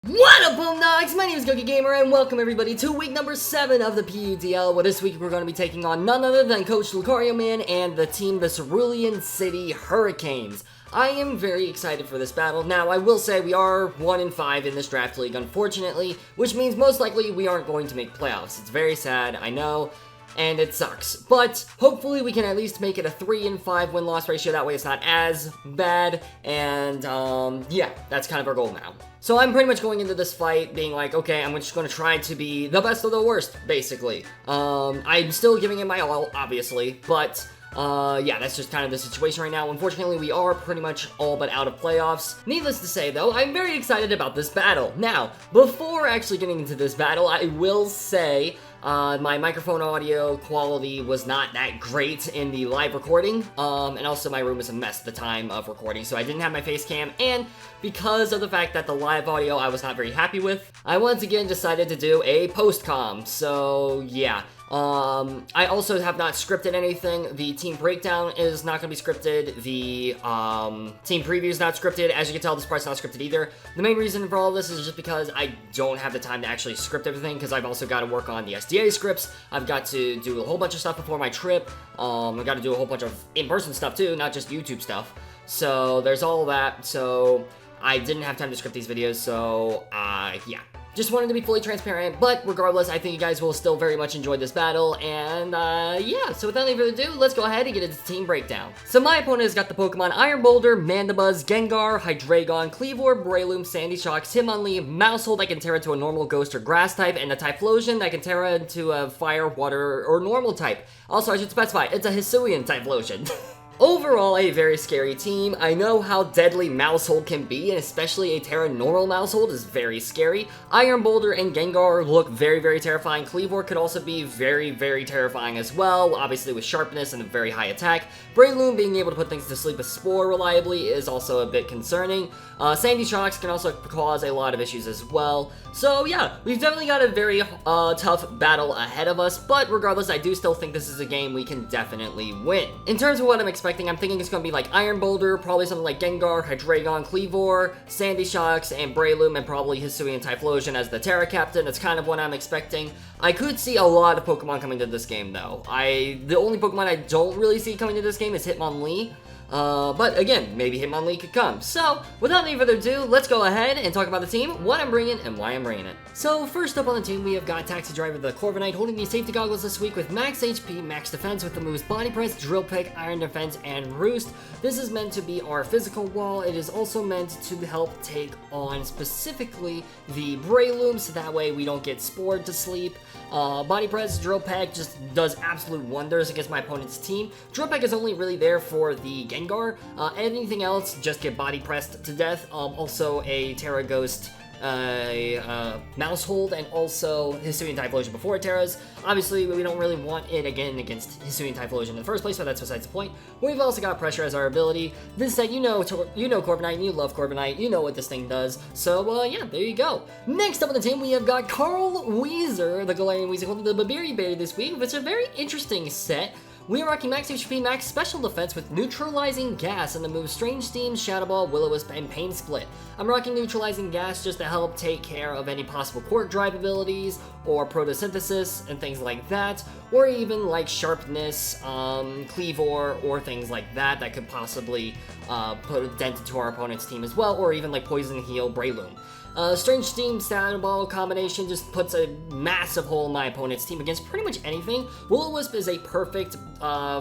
What up, Homedawgs? My name is Gokey Gamer, and welcome everybody to week number 7 of the PUDL, where this week we're going to be taking on none other than Coach Lucarioman and the team, the Cerulean City Hurricanes. I am very excited for this battle. Now, I will say we are 1-5 in this draft league, unfortunately, which means most likely we aren't going to make playoffs. It's very sad, I know, and it sucks. But hopefully we can at least make it a 3-5 win-loss ratio. That way it's not as bad, and yeah, that's kind of our goal now. So I'm pretty much going into this fight being like, okay, I'm just going to try to be the best of the worst, basically. I'm still giving it my all, obviously, but yeah, that's just kind of the situation right now. Unfortunately, we are pretty much all but out of playoffs. Needless to say, though, I'm very excited about this battle. Now, before actually getting into this battle, I will say my microphone audio quality was not that great in the live recording, and also my room was a mess at the time of recording, so I didn't have my face cam, and because of the fact that the live audio I was not very happy with, I once again decided to do a post-com, so yeah. I also have not scripted anything. The team breakdown is not going to be scripted. The team preview is not scripted. As you can tell, this part's not scripted either. The main reason for all this is just because I don't have the time to actually script everything, because I've also got to work on the SDA scripts. I've got to do a whole bunch of stuff before my trip. I've got to do a whole bunch of in-person stuff too, not just YouTube stuff. So there's all that. So I didn't have time to script these videos. So yeah. Just wanted to be fully transparent, but regardless, I think you guys will still very much enjoy this battle, and yeah, so without any further ado, let's go ahead and get into the team breakdown. So my opponent has got the Pokemon Iron Boulder, Mandibuzz, Gengar, Hydreigon, Kleavor, Breloom, Sandy Shock, Hitmonlee, Maushold that can tear into a normal Ghost or Grass type, and a Typhlosion that can tear into a Fire, Water, or Normal type. Also, I should specify, it's a Hisuian Typhlosion. Overall, a very scary team. I know how deadly Maushold can be, and especially a Terra Normal Maushold is very scary. Iron Boulder and Gengar look very, very terrifying. Kleavor could also be very, very terrifying as well, obviously with sharpness and a very high attack. Breloom being able to put things to sleep with Spore reliably is also a bit concerning. Sandy Shocks can also cause a lot of issues as well. So yeah, we've definitely got a very tough battle ahead of us, but regardless, I do still think this is a game we can definitely win. In terms of what I'm expecting, I'm thinking it's going to be like Iron Boulder, probably something like Gengar, Hydreigon, Kleavor, Sandy Shocks, and Breloom, and probably Hisuian Typhlosion as the Terra Captain. That's kind of what I'm expecting. I could see a lot of Pokemon coming to this game, though. The only Pokemon I don't really see coming to this game is Hitmonlee. But again, maybe Hitmonlee could come. So, without any further ado, let's go ahead and talk about the team, what I'm bringing, and why I'm bringing it. So, first up on the team, we have got Taxi Driver the Corviknight holding these safety goggles this week with max HP, max defense with the moves Body Press, Drill Peck, Iron Defense, and Roost. This is meant to be our physical wall. It is also meant to help take on specifically the Breloom, so that way we don't get spored to sleep. Body Press, Drill Peck just does absolute wonders against my opponent's team. Drill Peck is only really there for the Gengar. Anything else, just get body pressed to death. Also a Terra Ghost, Maushold, and also Hisuian Typhlosion before Terras. Obviously, we don't really want it again against Hisuian Typhlosion in the first place, but that's besides the point. We've also got Pressure as our ability. This set, you know Corviknight, you love Corviknight, you know what this thing does. So, yeah, there you go. Next up on the team, we have got Carl Weezer, the Galarian Weezer, holding the Babiri Berry this week, which is a very interesting set. We are rocking max HP, max special defense with Neutralizing Gas and the moves Strange Steam, Shadow Ball, Will-O-Wisp, and Pain Split. I'm rocking Neutralizing Gas just to help take care of any possible Quark Drive abilities, or Photosynthesis, and things like that, or even like Sharpness, Kleavor, or things like that that could possibly put a dent into our opponent's team as well, or even like Poison Heal Breloom. Strange Steam Shadow Ball combination just puts a massive hole in my opponent's team against pretty much anything. Will-O-Wisp is a perfect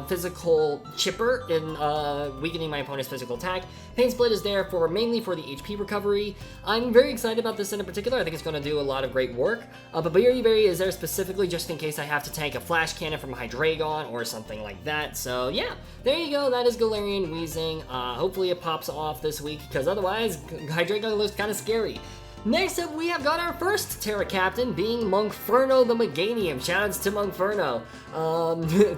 physical chipper in weakening my opponent's physical attack. Pain Split is there mainly for the HP recovery. I'm very excited about this set in particular. I think it's going to do a lot of great work. But Babiri Berry is there specifically just in case I have to tank a Flash Cannon from Hydreigon or something like that. So yeah, there you go. That is Galarian Weezing. Hopefully it pops off this week, because otherwise Hydreigon looks kind of scary. Next up, we have got our first Terra Captain, being Monkferno the Meganium. Shoutouts to Monkferno.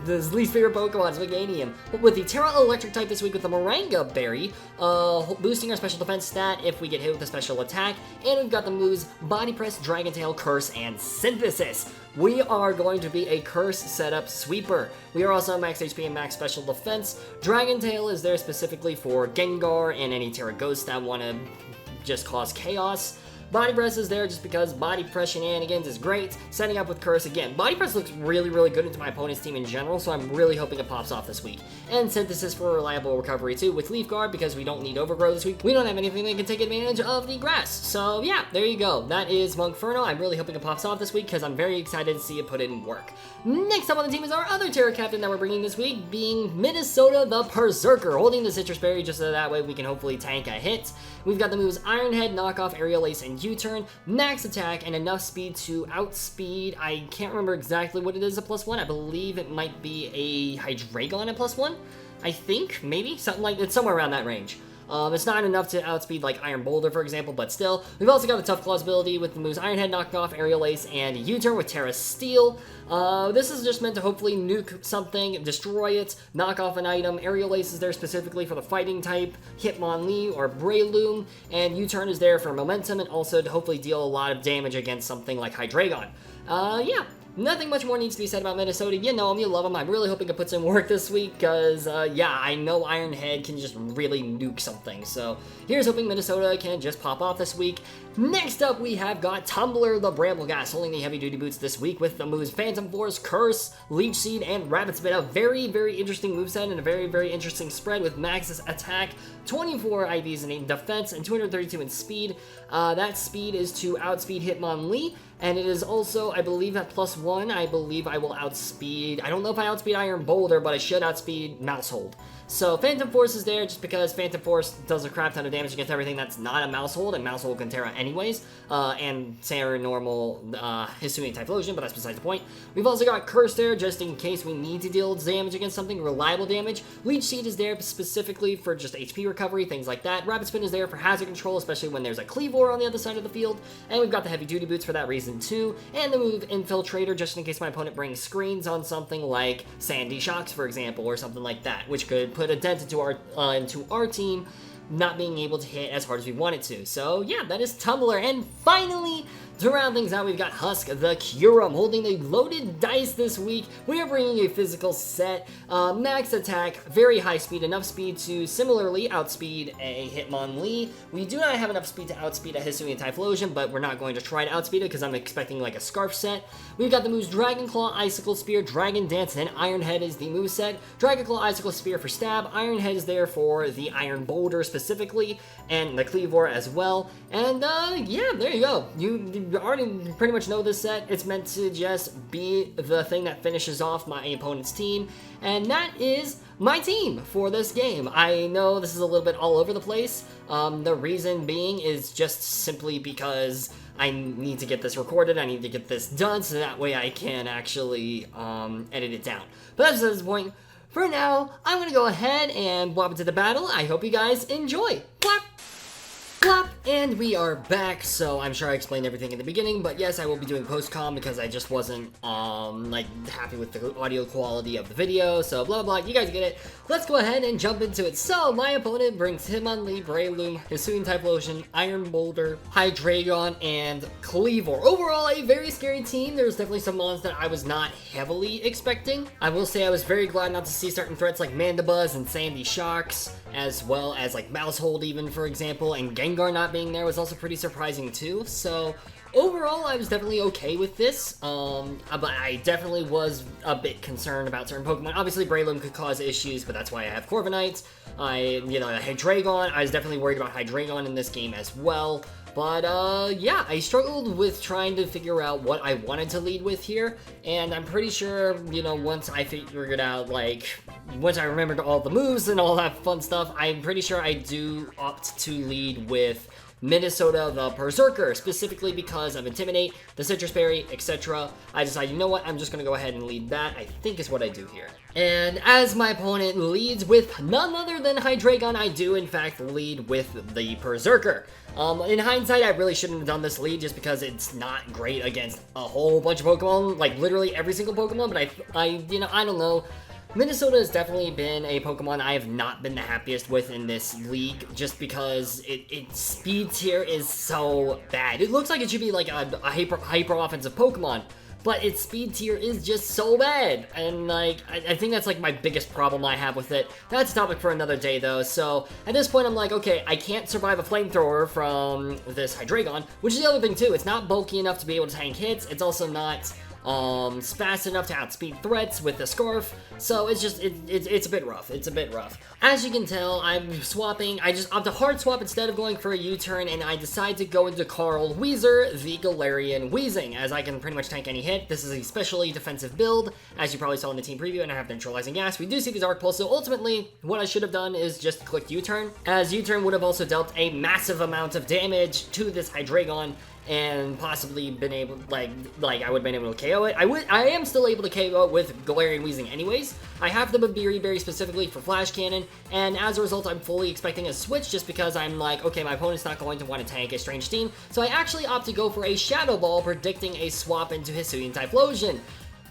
His least favorite Pokemon is Meganium. But with the Terra Electric type this week with the Moringa Berry, boosting our special defense stat if we get hit with a special attack. And we've got the moves Body Press, Dragon Tail, Curse, and Synthesis. We are going to be a Curse setup sweeper. We are also max HP and max special defense. Dragon Tail is there specifically for Gengar and any Terra Ghosts that want to just cause chaos. Body Press is there just because Body Press shenanigans is great. Setting up with Curse again. Body Press looks really, really good into my opponent's team in general, so I'm really hoping it pops off this week. And Synthesis for reliable recovery too with Leaf Guard because we don't need Overgrow this week. We don't have anything that can take advantage of the grass. So yeah, there you go. That is Monkferno. I'm really hoping it pops off this week because I'm very excited to see it put in work. Next up on the team is our other Terra Captain that we're bringing this week, being Minnesota the Berserker, holding the Citrus Berry just so that way we can hopefully tank a hit. We've got the moves Iron Head, Knockoff, Aerial Ace, and U-Turn, max attack, and enough speed to outspeed. I can't remember exactly what it is at +1. I believe it might be a Hydreigon at +1. I think, maybe, something like it's somewhere around that range. It's not enough to outspeed like Iron Boulder, for example, but still. We've also got the Tough Claws ability with the moves Iron Head, Knockoff, Aerial Ace, and U-Turn with Terra Steel. This is just meant to hopefully nuke something, destroy it, knock off an item. Aerial Ace is there specifically for the fighting type, Hitmonlee or Breloom, and U-Turn is there for momentum and also to hopefully deal a lot of damage against something like Hydreigon. Yeah. Nothing much more needs to be said about Minnesota. You know him, you love him. I'm really hoping it puts in work this week because, yeah, I know Iron Head can just really nuke something. So here's hoping Minnesota can just pop off this week. Next up, we have got Tumbler the Brambleghast holding the heavy-duty boots this week with the moves Phantom Force, Curse, Leech Seed, and Rapid Spin. A very, very interesting moveset and a very, very interesting spread with Max's attack, 24 IVs in defense, and 232 in speed. That speed is to outspeed Hitmonlee. And it is also, I believe, at +1, I believe I will outspeed, I don't know if I outspeed Iron Boulder, but I should outspeed Mousehold. So Phantom Force is there just because Phantom Force does a crap ton of damage against everything that's not a Mousehold, and Mousehold can Terra anyways, and Terra normal Hisuian Typhlosion, but that's besides the point. We've also got Curse there just in case we need to deal damage against something, reliable damage. Leech Seed is there specifically for just HP recovery, things like that. Rapid Spin is there for hazard control, especially when there's a Kleavor on the other side of the field, and we've got the heavy duty boots for that reason too, and the move Infiltrator just in case my opponent brings screens on something like Sandy Shocks, for example, or something like that, which could put a dent into our team not being able to hit as hard as we want it to. So yeah, that is Tumbler. And finally, to round things out, we've got Husk the Kyurem holding a loaded dice this week. We are bringing a physical set, max attack, very high speed, enough speed to similarly outspeed a Hitmonlee. We do not have enough speed to outspeed a Hisuian Typhlosion, but we're not going to try to outspeed it because I'm expecting like a Scarf set. We've got the moves Dragon Claw, Icicle Spear, Dragon Dance, and Iron Head is the moveset. Dragon Claw, Icicle Spear for stab, Iron Head is there for the Iron Boulder specifically, and the Kleavor as well. And yeah, there you go. You already pretty much know this set. It's meant to just be the thing that finishes off my opponent's team, and that is my team for this game. I know this is a little bit all over the place. The reason being is just simply because I need to get this recorded, I need to get this done, so that way I can actually edit it down. But that's at this point. For now, I'm gonna go ahead and whop into the battle. I hope you guys enjoy. Clap! Clap, and we are back. So I'm sure I explained everything in the beginning, but yes, I will be doing post-com because I just wasn't like happy with the audio quality of the video, so blah blah, you guys get it. Let's go ahead and jump into it. So my opponent brings Hitmonlee, Breloom, Hisuian Typhlosion, Iron Boulder, Hydreigon, and Kleavor. Overall, a very scary team. There's definitely some mons that I was not heavily expecting. I will say I was very glad not to see certain threats like Mandibuzz and Sandy Shocks, as well as like Mousehold even, for example, and Gengar not being there was also pretty surprising too. So overall, I was definitely okay with this, but I definitely was a bit concerned about certain Pokemon. Obviously, Breloom could cause issues, but that's why I have Corviknights. Hydreigon, I was definitely worried about Hydreigon in this game as well. But, yeah, I struggled with trying to figure out what I wanted to lead with here, and I'm pretty sure, once I figured out, once I remembered all the moves and all that fun stuff, I'm pretty sure I do opt to lead with Minnesota the Berserker, specifically because of Intimidate, the Citrus Berry, etc. I decided, you know what, I'm just going to go ahead and lead that, I think is what I do here. And as my opponent leads with none other than Hydreigon, I do in fact lead with the Berserker. In hindsight, I really shouldn't have done this lead just because it's not great against a whole bunch of Pokemon, like literally every single Pokemon, but I don't know. Minnesota has definitely been a Pokemon I have not been the happiest with in this league, just because its speed tier is so bad. It looks like it should be like a hyper offensive Pokemon, but its speed tier is just so bad. And like, I think that's like my biggest problem I have with it. That's a topic for another day though. So at this point I'm like, okay, I can't survive a flamethrower from this Hydreigon, which is the other thing too. It's not bulky enough to be able to tank hits. It's also not fast enough to outspeed threats with the Scarf, so it's just, it's a bit rough, As you can tell, I'm swapping, I just opt to hard swap instead of going for a U-turn, and I decide to go into Carl Weezer, the Galarian Weezing, as I can pretty much tank any hit. This is a specially defensive build, as you probably saw in the team preview, and I have the neutralizing gas. We do see the Dark Pulse, so ultimately, what I should have done is just clicked U-turn, as U-turn would have also dealt a massive amount of damage to this Hydreigon, and possibly been able, like I would have been able to KO it. I am still able to KO it with Galarian Weezing anyways. I have the Babiri Berry specifically for Flash Cannon, and as a result, I'm fully expecting a switch just because I'm like, okay, my opponent's not going to want to tank a Strange Steam, so I actually opt to go for a Shadow Ball, predicting a swap into Hisuian Typhlosion.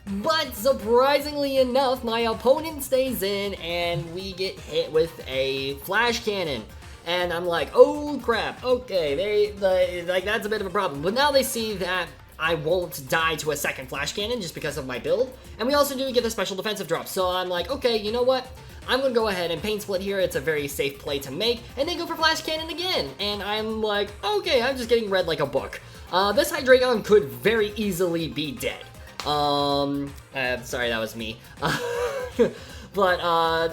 But surprisingly enough, my opponent stays in, and we get hit with a Flash Cannon. And I'm like, oh crap, okay, like that's a bit of a problem. But now they see that I won't die to a second Flash Cannon just because of my build. And we also do get the special defensive drop. So I'm like, okay, you know what? I'm gonna go ahead and Pain Split here. It's a very safe play to make. And they go for Flash Cannon again. And I'm like, okay, I'm just getting read like a book. This Hydreigon could very easily be dead. Sorry, that was me. But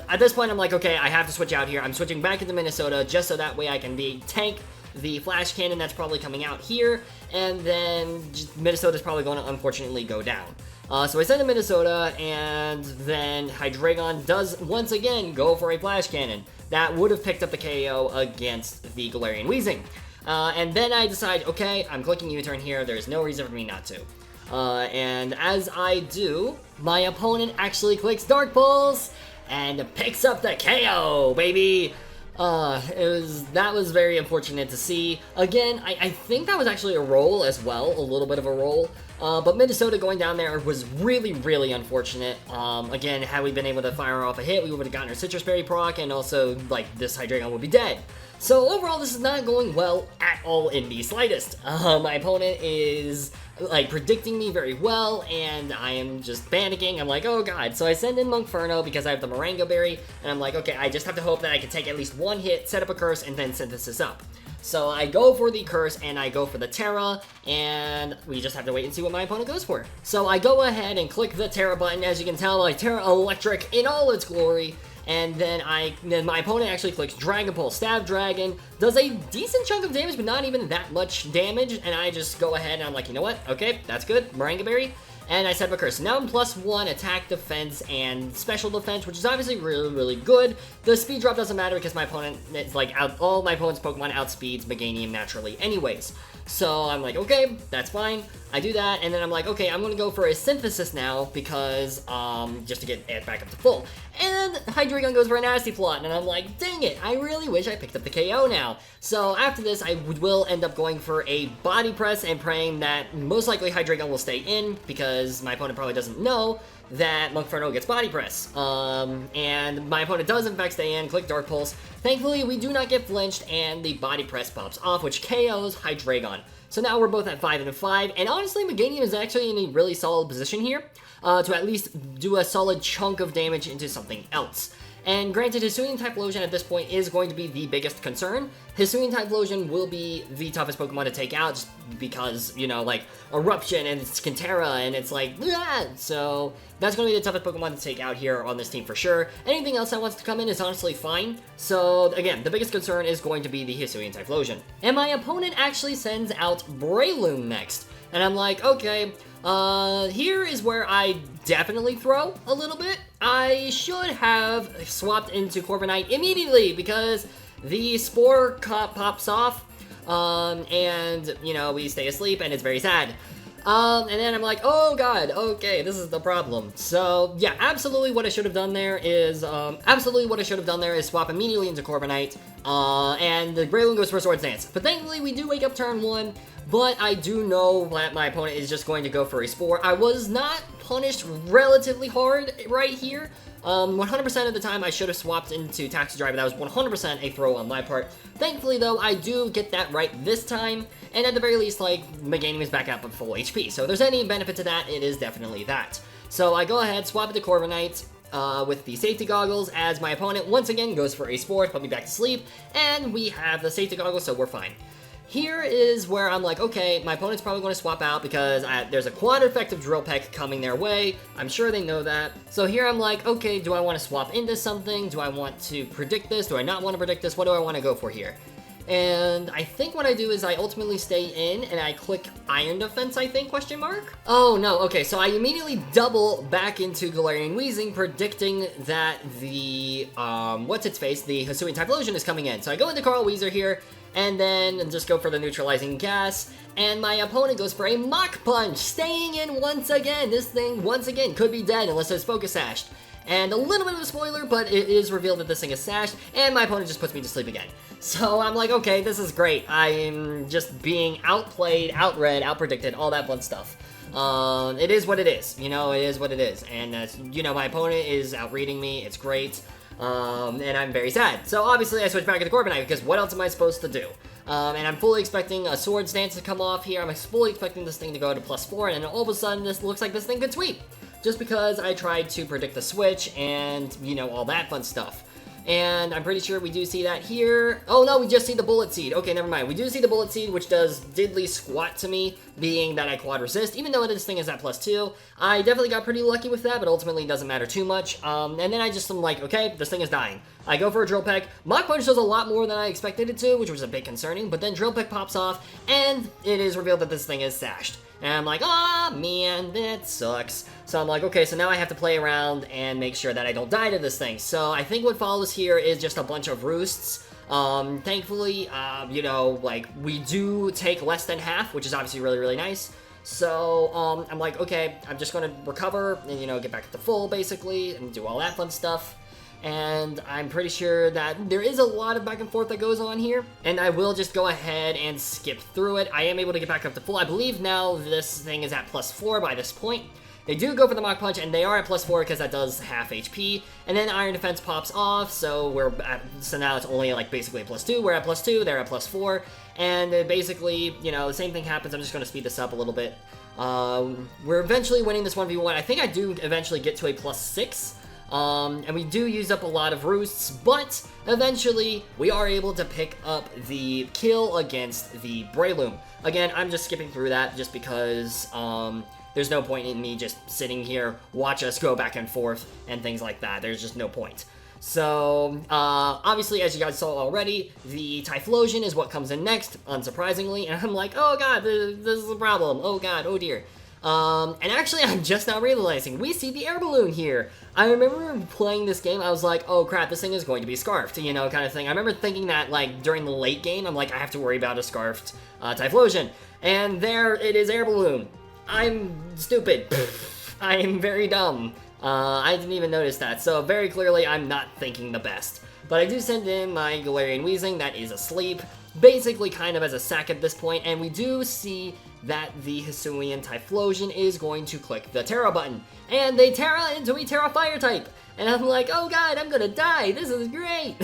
at this point, I'm like, okay, I have to switch out here. I'm switching back into Minnesota just so that way I can tank the Flash Cannon that's probably coming out here, and then Minnesota's probably going to unfortunately go down. So I send to Minnesota, and then Hydreigon does once again go for a Flash Cannon. That would have picked up the KO against the Galarian Weezing. And then I decide, okay, I'm clicking U-turn here. There's no reason for me not to. And as I do, my opponent actually clicks Dark Pulse and picks up the KO, baby. That was very unfortunate to see. Again, I think that was actually a roll as well, a little bit of a roll. But Minnesota going down there was really, really unfortunate. Again, had we been able to fire off a hit, we would have gotten our Citrus Berry proc, and also, like, this Hydreigon would be dead. So overall, this is not going well at all in the slightest. My opponent is, like, predicting me very well, and I am just panicking. I'm like, oh god. So I send in Monkferno because I have the Moringa Berry, and I'm like, okay, I just have to hope that I can take at least one hit, set up a curse, and then Synthesis up. So I go for the curse, and I go for the Terra, and we just have to wait and see what my opponent goes for. So I go ahead and click the Terra button. As you can tell, like, Terra Electric in all its glory. And then my opponent actually clicks Dragon Pulse. Stab Dragon does a decent chunk of damage, but not even that much damage. And I just go ahead and I'm like, you know what? Okay, that's good. Moringa Berry. And I set up a curse. Now I'm +1 attack, defense, and special defense, which is obviously really, really good. The speed drop doesn't matter because my opponent, it's like all my opponent's Pokemon outspeeds Meganium naturally anyways. So I'm like, okay, that's fine. I do that, and then I'm like, okay, I'm gonna go for a Synthesis now because, just to get it back up to full. And Hydreigon goes for a Nasty Plot, and I'm like, dang it, I really wish I picked up the KO now. So after this, I will end up going for a Body Press and praying that most likely Hydreigon will stay in because my opponent probably doesn't know that Monkferno gets Body Press. And my opponent does in fact stay in, click Dark Pulse. Thankfully, we do not get flinched, and the Body Press pops off, which KOs Hydreigon. So now we're both at 5 and 5, and honestly, Meganium is actually in a really solid position here to at least do a solid chunk of damage into something else. And granted, Hisuian Typhlosion at this point is going to be the biggest concern. Hisuian Typhlosion will be the toughest Pokemon to take out just because, you know, like, Eruption and it's Kintera and it's like, ah! So that's going to be the toughest Pokemon to take out here on this team for sure. Anything else that wants to come in is honestly fine. So again, the biggest concern is going to be the Hisuian Typhlosion. And my opponent actually sends out Breloom next. And I'm like, okay, here is where I definitely throw a little bit. I should have swapped into Corviknight immediately because the Spore pops off, and, you know, we stay asleep, and it's very sad. And then I'm like, oh god, okay, this is the problem. So, yeah, absolutely what I should have done there is, swap immediately into Corviknight, and the Breloom goes for Swords Dance. But thankfully, we do wake up turn 1, but I do know that my opponent is just going to go for a Spore. I was not punished relatively hard right here. 100% of the time I should have swapped into Taxi Driver. That was 100% a throw on my part. Thankfully though, I do get that right this time, and at the very least, like, Meganium is back up at full HP. So if there's any benefit to that, it is definitely that. So I go ahead, swap it to Corviknight, with the safety goggles, as my opponent once again goes for a Spore, put me back to sleep, and we have the safety goggles, so we're fine. Here is where I'm like, okay, my opponent's probably going to swap out because there's a quad effective Drill Peck coming their way. I'm sure they know that. So here I'm like, okay, do I want to swap into something? Do I want to predict this? Do I not want to predict this? What do I want to go for here? And I think what I do is I ultimately stay in and I click Iron Defense, I think, question mark? Oh, no, okay, so I immediately double back into Galarian Weezing, predicting that the, what's-its-face, the Hisuian Typhlosion is coming in. So I go into Carl Weezer here, and then just go for the neutralizing gas, and my opponent goes for a Mach Punch, staying in once again. This thing, once again, could be dead unless it's Focus Sashed. And a little bit of a spoiler, but it is revealed that this thing is sashed, and my opponent just puts me to sleep again. So I'm like, okay, this is great. I'm just being outplayed, outread, outpredicted, all that fun stuff. It is what it is, you know, it is what it is. And, you know, my opponent is outreading me, it's great, and I'm very sad. So obviously I switch back into Corviknight, because what else am I supposed to do? And I'm fully expecting a Swords Dance to come off here. I'm fully expecting this thing to go to +4, and then all of a sudden this looks like this thing could sweep. Just because I tried to predict the switch and, you know, all that fun stuff. And I'm pretty sure we do see that here. Oh no, we just see the Bullet Seed. Okay, never mind. We do see the Bullet Seed, which does diddly squat to me, being that I quad resist, even though this thing is at +2. I definitely got pretty lucky with that, but ultimately it doesn't matter too much. And then I just am like, okay, this thing is dying. I go for a Drill Peck. Mach Punch does a lot more than I expected it to, which was a bit concerning, but then Drill Peck pops off, and it is revealed that this thing is sashed. And I'm like, ah, man, that sucks. So I'm like, okay, so now I have to play around and make sure that I don't die to this thing. So I think what follows here is just a bunch of Roosts. Thankfully, you know, like, we do take less than half, which is obviously really, really nice. So, I'm like, okay, I'm just gonna recover and, you know, get back to full, basically, and do all that fun stuff. And I'm pretty sure that there is a lot of back and forth that goes on here, and I will just go ahead and skip through it. I am able to get back up to full. I believe now this thing is at +4 by this point. They do go for the Mach Punch, and they are at +4 because that does half HP, and then Iron Defense pops off, so so now it's only like basically a +2. We're at +2, they're at +4, and basically, you know, the same thing happens. I'm just going to speed this up a little bit. We're eventually winning this 1v1. I think I do eventually get to a +6. And we do use up a lot of Roosts, but eventually we are able to pick up the kill against the Breloom. Again, I'm just skipping through that just because there's no point in me just sitting here, watch us go back and forth and things like that. There's just no point. So, obviously, as you guys saw already, the Typhlosion is what comes in next, unsurprisingly, and I'm like, oh god, this is a problem, oh god, oh dear. And actually, I'm just now realizing, we see the air balloon here. I remember playing this game, I was like, oh crap, this thing is going to be scarfed, you know, kind of thing. I remember thinking that, like, during the late game, I'm like, I have to worry about a scarfed Typhlosion. And there it is, air balloon. I'm stupid. I am very dumb. I didn't even notice that, so very clearly I'm not thinking the best. But I do send in my Galarian Weezing that is asleep, basically kind of as a sack at this point, and we do see that the Hisuian Typhlosion is going to click the Terra button, and they Terra into a Terra Fire type, and I'm like, oh god, I'm gonna die, this is great!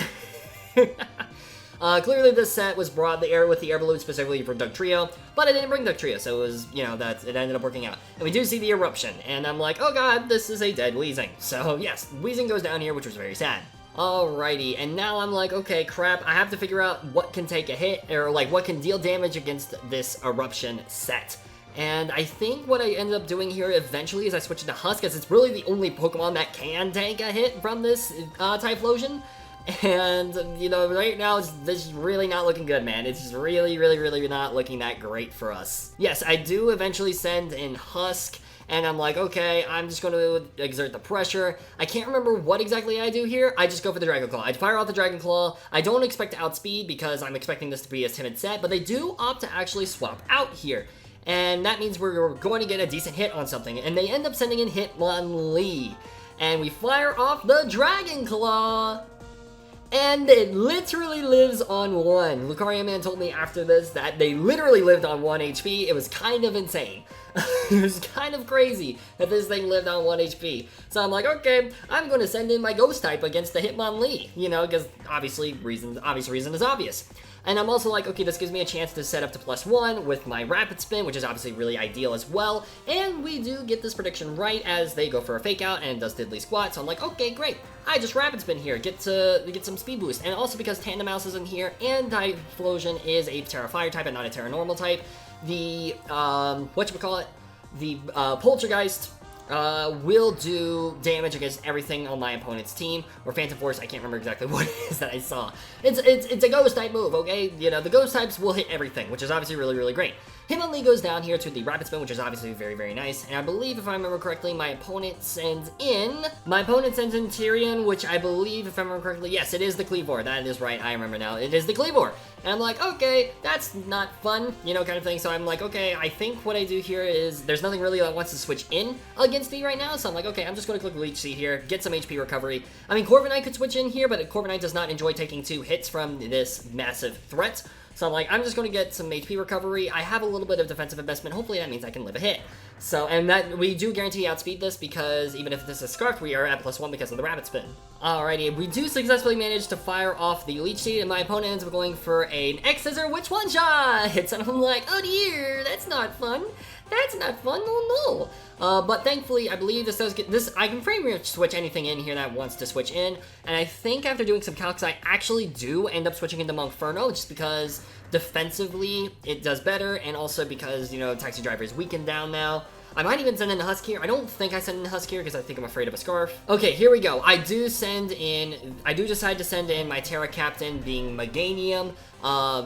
Clearly this set was brought with the air balloon specifically for Dugtrio, but I didn't bring Dugtrio, so it was, you know, it ended up working out. And we do see the eruption, and I'm like, oh god, this is a dead Weezing. So yes, Weezing goes down here, which was very sad. Alrighty, and now I'm like, okay, crap, I have to figure out what can take a hit, or like what can deal damage against this eruption set. And I think what I ended up doing here eventually is I switched to Husk, as it's really the only Pokemon that can take a hit from this Typhlosion. And, you know, right now, this is really not looking good, man. It's just really, really, really not looking that great for us. Yes, I do eventually send in Husk, and I'm like, okay, I'm just going to exert the pressure. I can't remember what exactly I do here. I just go for the Dragon Claw. I fire off the Dragon Claw. I don't expect to outspeed because I'm expecting this to be a timid set, but they do opt to actually swap out here. And that means we're going to get a decent hit on something, and they end up sending in Hitmonlee. And we fire off the Dragon Claw. And it literally lives on 1. Lucarioman told me after this that they literally lived on 1 HP. It was kind of insane. It was kind of crazy that this thing lived on 1 HP. So I'm like, okay, I'm going to send in my Ghost type against the Hitmonlee. You know, because obvious reason is obvious. And I'm also like, okay, this gives me a chance to set up to +1 with my Rapid Spin, which is obviously really ideal as well. And we do get this prediction right as they go for a Fake Out and it does Diddly Squat. So I'm like, okay, great. I just Rapid Spin here, get some speed boost. And also because Tandem Mouse is in here and Typhlosion is a Terra Fire type and not a Terra Normal type, the, the Poltergeist will do damage against everything on my opponent's team, or Phantom Force, I can't remember exactly what it is that I saw. It's a Ghost type move, okay? You know, the Ghost types will hit everything, which is obviously really, really great. Hitmonlee goes down here to the Rapid Spin, which is obviously very, very nice, and I believe, if I remember correctly, my opponent sends in Tyrion, which I believe, if I remember correctly, yes, it is the Kleavor. That is right, I remember now. It is the Kleavor. And I'm like, okay, that's not fun, you know, kind of thing. So I'm like, okay, I think what I do here is there's nothing really that wants to switch in against me right now. So I'm like, okay, I'm just going to click Leech Seed here, get some HP recovery. I mean, Corviknight could switch in here, but Corviknight does not enjoy taking 2 hits from this massive threat. So I'm like, I'm just going to get some HP recovery. I have a little bit of defensive investment. Hopefully that means I can live a hit. So, and that we do guarantee outspeed this because even if this is Scarf, we are at +1 because of the Rapid Spin. Alrighty, we do successfully manage to fire off the Leech Seed, and my opponent ends up going for an X-Scissor, which one-shot hits, and I'm like, oh dear, that's not fun. That's not fun, oh no. But thankfully, I believe this does get this. I can pretty much switch anything in here that wants to switch in, and I think after doing some calcs, I actually do end up switching into Monkferno just because defensively it does better, and also because, you know, Taxi Driver is weakened down now. I might even send in a Husky here. I don't think I send in a Husky here because I think I'm afraid of a Scarf. Okay, here we go. I do decide to send in my Terra Captain being Meganium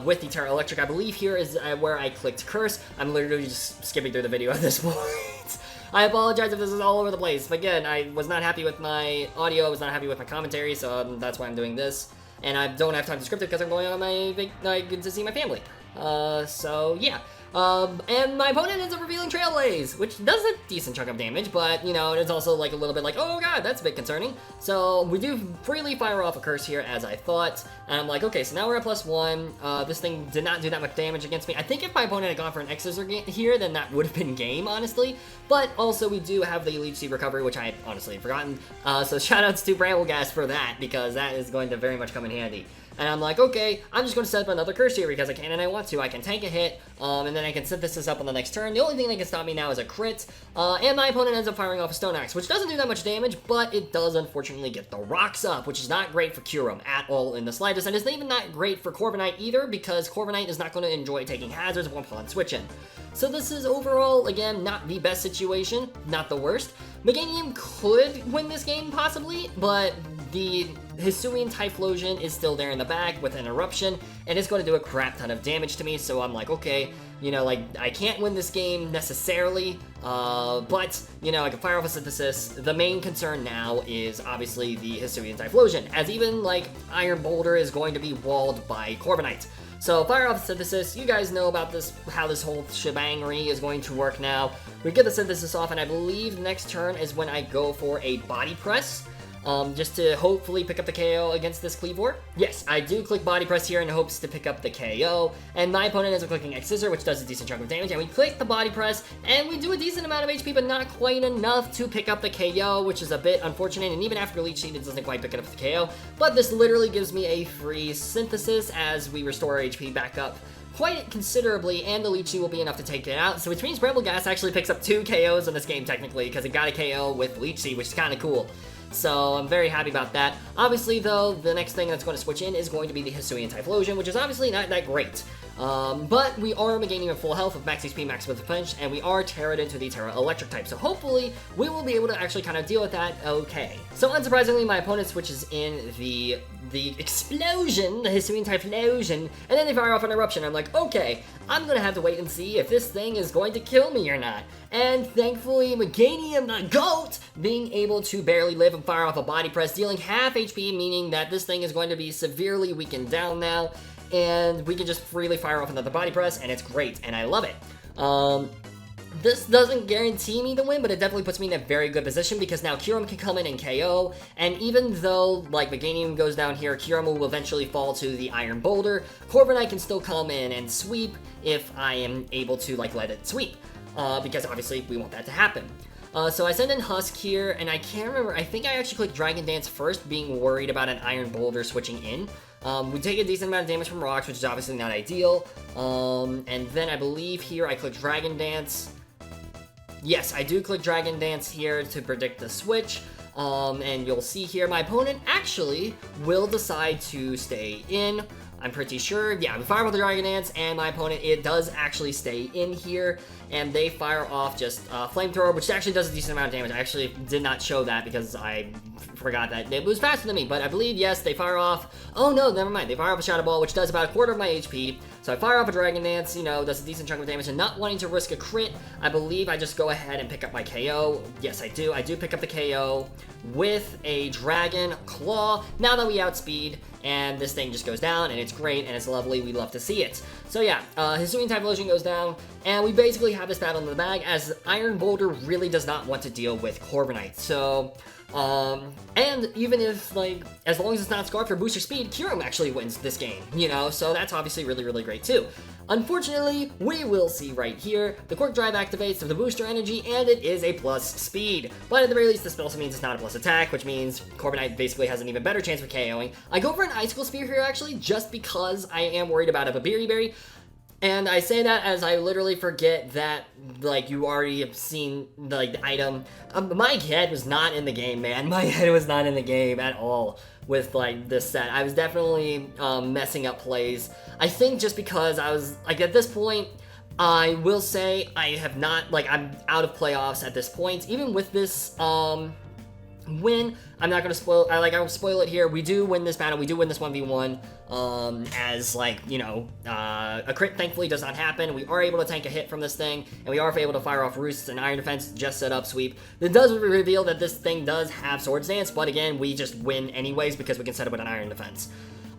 with the Terra Electric. I believe here is where I clicked Curse. I'm literally just skipping through the video at this point. I apologize if this is all over the place. But again, I was not happy with my audio. I was not happy with my commentary, so that's why I'm doing this. And I don't have time to script it because I'm going on to see my family. So yeah. And my opponent ends up revealing Trailblaze, which does a decent chunk of damage, but, you know, it's also, like, a little bit like, oh god, that's a bit concerning. So, we do freely fire off a Curse here, as I thought, and I'm like, okay, so now we're at +1, this thing did not do that much damage against me. I think if my opponent had gone for an X-Scissor here, then that would have been game, honestly, but also we do have the Leech Seed recovery, which I honestly had forgotten, so shoutouts to Brambleghast for that, because that is going to very much come in handy. And I'm like, okay, I'm just going to set up another Curse here because I can and I want to. I can tank a hit, and then I can Synthesis up on the next turn. The only thing that can stop me now is a crit, and my opponent ends up firing off a Stone Axe, which doesn't do that much damage, but it does unfortunately get the rocks up, which is not great for Kyurem at all in the slightest, and it's even not great for Corviknight either, because Corviknight is not going to enjoy taking hazards upon switching. So this is overall, again, not the best situation, not the worst. Meganium could win this game, possibly, but the Hisuian Typhlosion is still there in the back with an Eruption, and it's going to do a crap ton of damage to me, so I'm like, okay, you know, like, I can't win this game necessarily, but, you know, I can fire off a Synthesis. The main concern now is, obviously, the Hisuian Typhlosion, as even, like, Iron Boulder is going to be walled by Corviknight. So, fire off the Synthesis. You guys know about this, how this whole shebangery is going to work now. We get the Synthesis off, and I believe next turn is when I go for a Body Press, just to hopefully pick up the KO against this Kleavor. Yes, I do click Body Press here in hopes to pick up the KO, and my opponent ends up clicking X-Scissor, which does a decent chunk of damage, and we click the Body Press, and we do a decent amount of HP, but not quite enough to pick up the KO, which is a bit unfortunate, and even after Leech Seed, it doesn't quite pick it up the KO, but this literally gives me a free Synthesis as we restore HP back up quite considerably, and the Leech Seed will be enough to take it out, so which means Brambleghast actually picks up 2 KOs in this game, technically, because it got a KO with Leech Seed, which is kind of cool. So I'm very happy about that. Obviously, though, the next thing that's going to switch in is going to be the Hisuian Typhlosion, which is obviously not that great. But we are Meganium at full health with max HP, max with punch, and we are Terra'd into the Terra Electric type, so hopefully we will be able to actually kind of deal with that okay. So unsurprisingly, my opponent switches in the Explosion, the Hisuian Typhlosion, and then they fire off an Eruption. I'm like, okay, I'm gonna have to wait and see if this thing is going to kill me or not. And thankfully, Meganium, the GOAT, being able to barely live and fire off a Body Press, dealing half HP, meaning that this thing is going to be severely weakened down now, and we can just freely fire off another Body Press, and it's great, and I love it. This doesn't guarantee me the win, but it definitely puts me in a very good position because now Kyurem can come in and KO, and even though, like, Meganium goes down here, Kyurem will eventually fall to the Iron Boulder, Corviknight can still come in and sweep if I am able to, like, let it sweep, because obviously we want that to happen. So I send in Husk here, and I can't remember, I think I actually clicked Dragon Dance first, being worried about an Iron Boulder switching in. We take a decent amount of damage from rocks, which is obviously not ideal. And then I believe here I click Dragon Dance. Yes, I do click Dragon Dance here to predict the switch. And you'll see here my opponent actually will decide to stay in. I'm pretty sure. Yeah, we fire with the Dragon Dance, and my opponent, it does actually stay in here, and they fire off just Flamethrower, which actually does a decent amount of damage. I actually did not show that because I forgot that it was faster than me, but I believe, yes, they fire off. Oh, no, never mind. They fire off a Shadow Ball, which does about a quarter of my HP. So I fire off a Dragon Dance, you know, does a decent chunk of damage, and not wanting to risk a crit, I believe I just go ahead and pick up my KO. Yes, I do. I do pick up the KO with a Dragon Claw. Now that we outspeed, and this thing just goes down, and it's great, and it's lovely. We love to see it. So yeah, Hisuian Typhlosion goes down, and we basically have this battle in the bag, as Iron Boulder really does not want to deal with Corviknight. So, and even if, like, as long as it's not Scarf or Booster Speed, Kyurem actually wins this game, you know? So that's obviously really, really great too. Unfortunately, we will see right here, the Quark Drive activates with the Booster Energy, and it is a plus speed. But at the very least, this also means it's not a plus attack, which means Corviknight basically has an even better chance of KOing. I go for an Icicle Spear here, actually, just because I am worried about a Babiri Berry. And I say that as I literally forget that, like, you already have seen, like, the item. My head was not in the game, man. My head was not in the game at all with, like, this set. I was definitely messing up plays. I think just because I was, like, at this point, I will say I have not, like, I'm out of playoffs at this point. Even with this win, I'm not gonna spoil, I won't spoil it here. We do win this battle, we do win this 1v1, as, like, you know, a crit thankfully does not happen. We are able to tank a hit from this thing, and we are able to fire off Roosts and Iron Defense, just set up sweep. It does reveal that this thing does have Swords Dance, but again, we just win anyways because we can set up with an Iron Defense.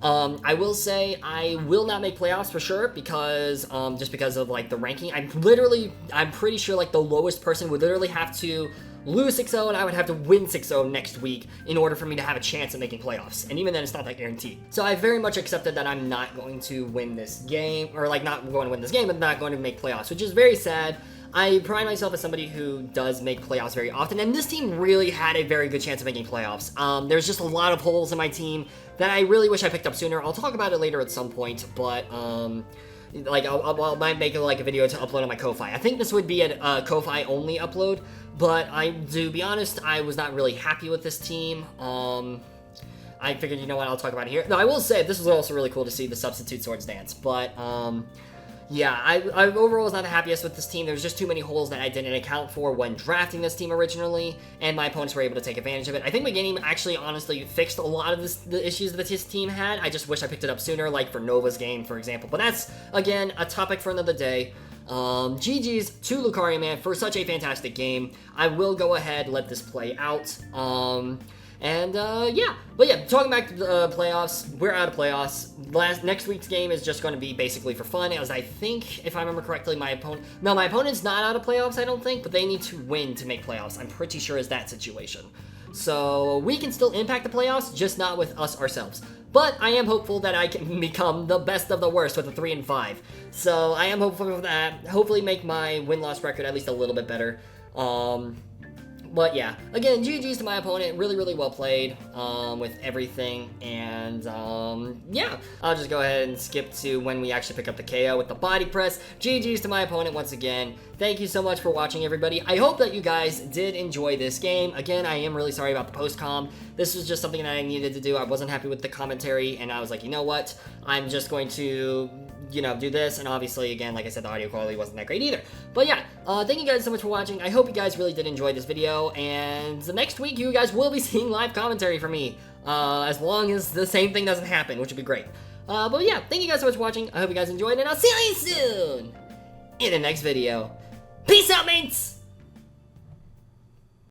I will say I will not make playoffs for sure because, just because of, like, the ranking. I'm pretty sure, like, the lowest person would literally have to lose 6-0, and I would have to win 6-0 next week in order for me to have a chance at making playoffs. And even then, it's not that guaranteed. So I very much accepted that I'm not going to win this game, or, like, not going to win this game, but not going to make playoffs, which is very sad. I pride myself as somebody who does make playoffs very often, and this team really had a very good chance of making playoffs. There's just a lot of holes in my team that I really wish I picked up sooner. I'll talk about it later at some point, but, like, I might make, like, a video to upload on my Ko-Fi. I think this would be a Ko-Fi only upload, but to be honest, I was not really happy with this team. I figured, you know what, I'll talk about it here. No, I will say, this was also really cool to see the Substitute Swords Dance, but, yeah, I overall was not the happiest with this team. There's just too many holes that I didn't account for when drafting this team originally, and my opponents were able to take advantage of it. I think Meganium actually, honestly, fixed a lot of the issues that his team had. I just wish I picked it up sooner, like for Nova's game, for example. But that's, again, a topic for another day. GG's to Lucarioman for such a fantastic game. I will go ahead, let this play out. Yeah. But yeah, talking back to the playoffs, we're out of playoffs. Next week's game is just going to be basically for fun, as I think, if I remember correctly, my opponent's not out of playoffs, I don't think, but they need to win to make playoffs. I'm pretty sure is that situation. So we can still impact the playoffs, just not with us ourselves. But I am hopeful that I can become the best of the worst with a 3-5. So I am hopeful for that. Hopefully make my win-loss record at least a little bit better. But yeah, again, GG's to my opponent. Really, really well played with everything. And yeah, I'll just go ahead and skip to when we actually pick up the KO with the body press. GG's to my opponent once again. Thank you so much for watching, everybody. I hope that you guys did enjoy this game. Again, I am really sorry about the post-com. This was just something that I needed to do. I wasn't happy with the commentary, and I was like, you know what? I'm just going to, you know, do this. And obviously, again, like I said, the audio quality wasn't that great either. But yeah, thank you guys so much for watching. I hope you guys really did enjoy this video. And the next week, you guys will be seeing live commentary from me, as long as the same thing doesn't happen, which would be great. But yeah, thank you guys so much for watching. I hope you guys enjoyed, and I'll see you soon in the next video. Peace out, mates!